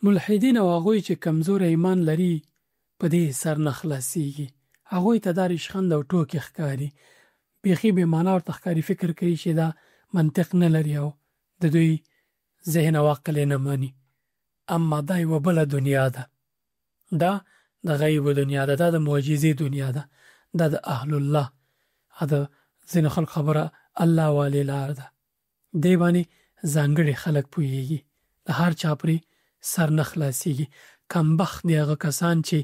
ملحدین او هغوی چې کمزور ایمان لري په دې سر نه خلاصيږي. هغوی ته دا ریشخند او ټوکې ښکاري. بیخي بې معنا ورته ښکاري، فکر کوي چې دا منطق نه لري او د دوی ذهن او عقل نه مني. اما دا یوه بله دنیا ده. دا د غیب دنیا ده. دا د معجزې دنیا ده. دا د اهل الله دا ځینو خلک خبره الله والی لار ده. دې باندې ځانګړي خلک پوهېږي. د هر چا پرې سر نه خلاصېږي. کمبخت دی هغه کسان چې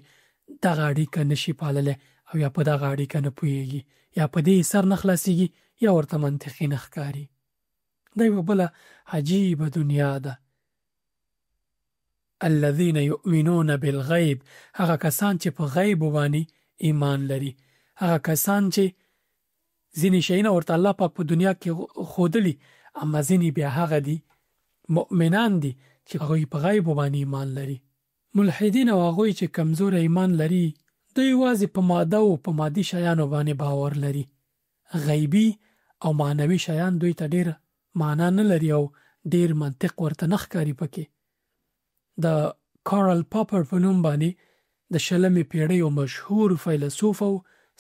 دغه اړیکه نشي پاللی او یا په دغه اړیکه نه پوهېږي، یا په دې سر نه خلاصېږي، یا ورته منطقي نه ښکاري. دا یوه بله عجیبه دنیا ده. الذين يؤمنون بالغیب، هغه کسان چې په غیب باندې ایمان لري. هغه کسان چې ځینې شیونه ورته الله پاک په دنیا کې ښودلي، اما ځینې بیا هغه دي مؤمنان دي چې هغوی په غیب باندې ایمان لري. ملحدین او هغوی چې کمزور ایمان لري، دوی یوازې په ماده او په مادي شیانو باندې باور لري. غیبي او معنوي شیان دوی ته ډېر معنا نه لري او ډېر منطق ورته نه ښکاري پکې. د کارل پاپر په نوم باندې د 20مې پیړۍ یو مشهور فیلسوف او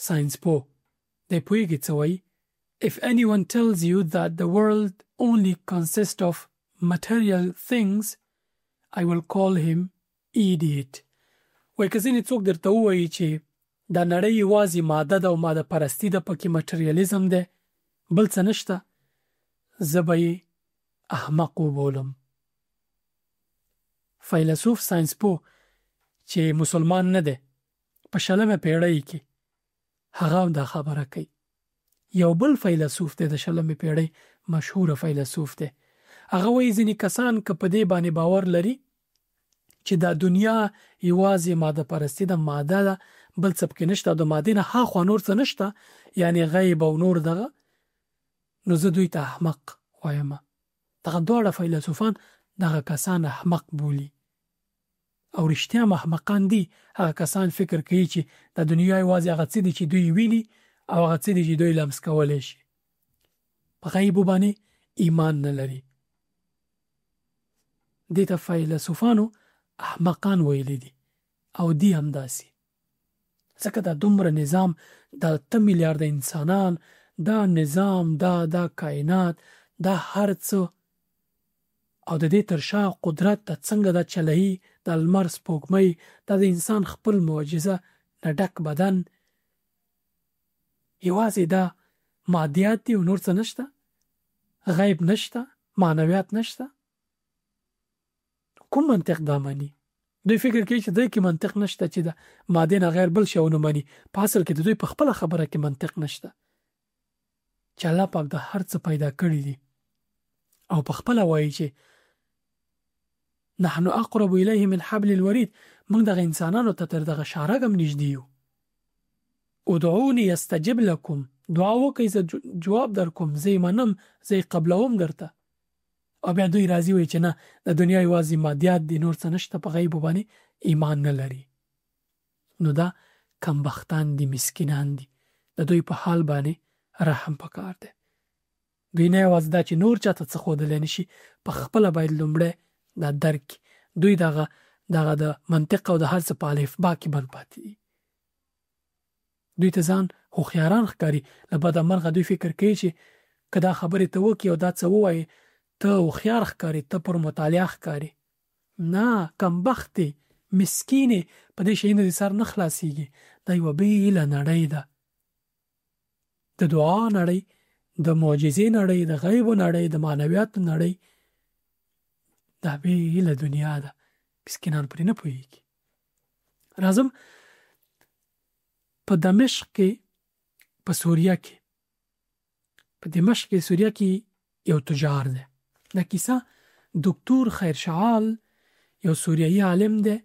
ساینسپوه دی پوهېږي څه وایي. If anyone tells you that the world only consists of material things, I will call him idiot. وایي که ځینې څوک درته ووایي چې دا نړۍ یوازې ماده ده او ماده پرستي ده، پکې مټریالیزم دی، بل څه نشته، زه به یې احمق وبولم. فیلسوف ساینسپوه چې مسلمان نه دی په 20مه پیړۍ کې، هغه دا خبره کوي. یو بل فیلسوف دی د 20مې پیړۍ مشهور فیلسوف دی، هغه وایي ځینې کسان که په دې باندې باور لري چې دا دنیا یوازې ماده پرستی ده، ماده ده، بل څه پکې نشته، د مادې نه هاخوا نور څه نشته، یعنی غیب او نور دغه، نو زه دوی ته احمق وایم. دغه دواړه فیلسوفان دغه کسان احمق بولي او رښتیا احمقان دي. هغه کسان فکر کوي چې د دنیا یوازې هغه څه دي چې دوی ویني او هغه څه دي چې دوی لمس کولی شي. په غیب باندې ایمان نه لري. دې ته فیلسوفانو احمقان ویلي دي او دی هم داسې. ځکه دا دومره نظام، دا 8 میلیارده انسانان، دا نظام، دا کائنات، دا هر څه او د دې تر شا قدرت د څنګه دا چلهی، د لمر سپوږمۍ، دا د انسان خپل معجزه نه ډک بدن، یوازې دا مادیات دي او نور څه نشته، غیب نشته، معنویات نشته. کوم منطق دا مانی؟ دوی فکر کوي چې دوی کې منطق نشته، چې دا ماده نه غیر بل شی ونه مانی. په اصل کې دوی په خپل خبره کې منطق نشته چې الله پاک د هر څه پیدا کړی دی او په خپل وایي چې نحن اقرب الیه من حبل الورید، موږ دغه انسانانو ته تر دغه شارګم نږدې یو. ادعوني استجب لكم، دعا وکړئ زه جواب درکوم، زه یې منم، زه یې قبلوم درته. او بیا دوی راضي وي چې نه، د دنیا یوازې مادیات دي، نور څه نشته، په غیب باندې ایمان نه لري. نو دا کمبختان دي، مسکینان دي. د دوی په حال باندې رحم پکار دی. دوی نه یوازې دا چې نور چاته څه ښودلی نشي، په خپله باید لومړی دا درک. دوی دغه د منطق او د هر څه په الفبا کې بند پاتې دي. دوی ته ځان هوښیاران ښکاري. له بده مرغه دوی فکر کوي چې که دا خبرې ته وکړي او دا څه ووایي، ته هوښیار ښکاري، ته پر مطالعه ښکاري. نه، کمبخت دی، مسکین یې، په دې شیانو دې سر نه خلاصېږي. دا یوه بېله نړۍ ده، د دعا نړۍ، د معجزې نړۍ، د غیبو نړۍ، د معنویاتو نړۍ. دا بېله دنیا ده، مسکینان پرې نه پوهېږي. راځم په دمشق کې، په سوریه کې، په دمشق کې سوریه کې یو تجار دی. دا کیسه دکتور خیرشعال یو سوریایي عالم دی،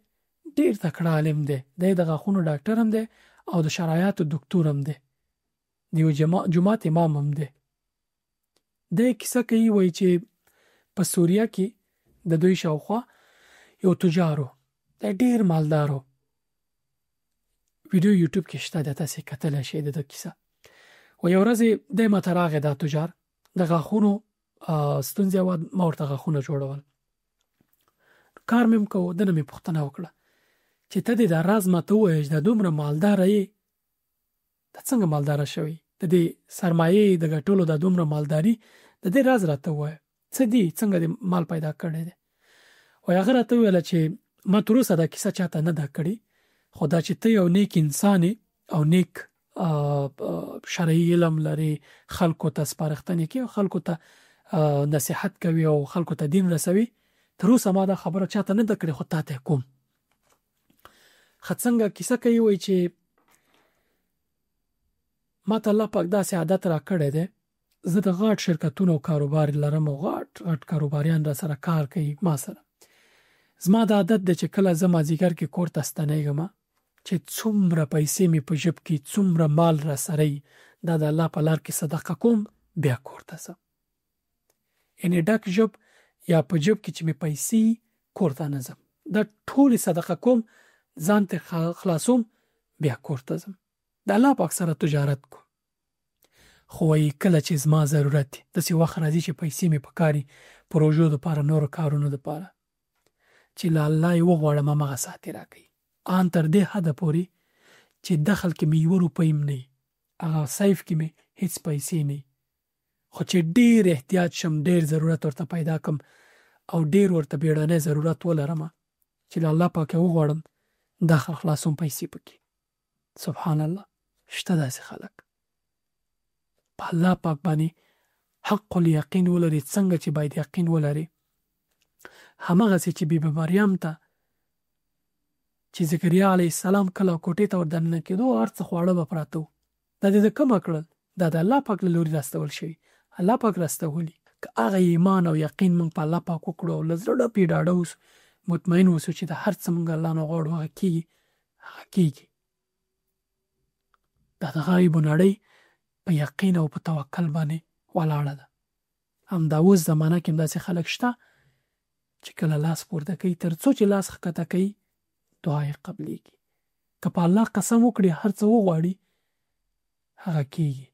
ډېر تکړه عالم دی. دی د غاښونو ډاکټر هم دی او د شرایطو دکتور هم دی، د یو جماعت امام هم دی. دی کیسه کوي، وایي چې په سوریه کې د دوی شاوخوا یو تجارو، دی ډېر مالدارو. ویډیو یوټیوب کې شته، د تاسې کتلی شئ د کیسه. و یو ورځ دی ماته راغی دا تجار، د غاښونو ستونزې وه، ما ورته غاښونه جوړول. کار مې هم کوو. دنه مې پوښتنه وکړه چې ته دې دا راز ماته ووایه چې دا دومره مالداره یې، دا څنګه مالداره شوې؟ د دې سرمایې د ګټلو دا دومره مالداري د دې راز راته ووایه، څه دي، څنګه دې مال پیدا کړی دی؟ وایي هغه راته وویله چې ما تر اوسه دا کیسه چاته نه ده کړې، خو دا چې ته یو نیک انسان او نیک شرعي علم لري، خلکو ته سپارښتنې کوي او خلکو ته نصیحت کوي او خلکو ته دین رسوي، تر اوسه ما دا خبره چاته نه ده کړې، خو تا ته کوم. څنګه کیسه کوي، وایي چې ما ته الله پاک داسې عادت را کړی دی، زه د غټ شرکتونو او کاروبار لرم او غټ کاروباریان را سره کار کوي ما سره. زما د عادت دی چې کله زه مازدیګر کې کور ته ستنېږم چې څومره پیسې مې په جیب کې، څومره مال را سره وي، دا د الله په لار کې صدقه کوم، بیا کور ته ځم. یعنې ډک جیب یا په جیب کې چې مې پیسې کور ته نه ځم، دا ټولې صدقه کوم، ځان ته خلاصوم، بیا کور ته ځم، د الله پاک سره تجارت کوم. خو وایي کله چې زما ضرورت دی، داسې وخت راځي چې پیسې مې پکاري پروژو دپاره، نورو کارونو دپاره، چې له الله یې وغواړم همغه ساعت یې راکوي. ان تر دې حده پورې چې دخل کې مې 1 روپۍ هم نه وي، هغه سیف کې مې هېڅ پیسې نه وي، خو چې ډېر احتیاط شم، ډېر ضرورت ورته پیدا کم او ډېر ورته بیړنی ضرورت ولرم چې له الله پاک یې وغواړم، دخل خلاصوم، پیسې پکې. سبحان الله، شته داسې خلک په الله پاک باندې حق الیقین ولري، څنګه چې باید یقین ولري. همغسې چې بیبي مریم ته چې زکریا علیه السلام کله کوټې ته ور دننه کېدو، هر څه خواړه به پراته وو، دا دې د کومه کړل؟ دا د الله پاک له لوري راستول شوي، الله پاک راستولي. که هغه ایمان او یقین موږ په الله پاک وکړو او له زړه پې ډاډه اوسو، مطمئن اوسو چې د هر څه موږ الله نه غواړو هغه کېږي، هغه کېږي. دا د غیبو نړۍ په یقین او په توکل باندې ولاړه ده. همدا اوس زمانه کې هم داسې خلک شته چې کله لاس پورته کوي، تر څو چې لاس ښکته کوي دعا یې قبلېږي. که په الله قسم وکړي هر څه وغواړي هغه کېږي.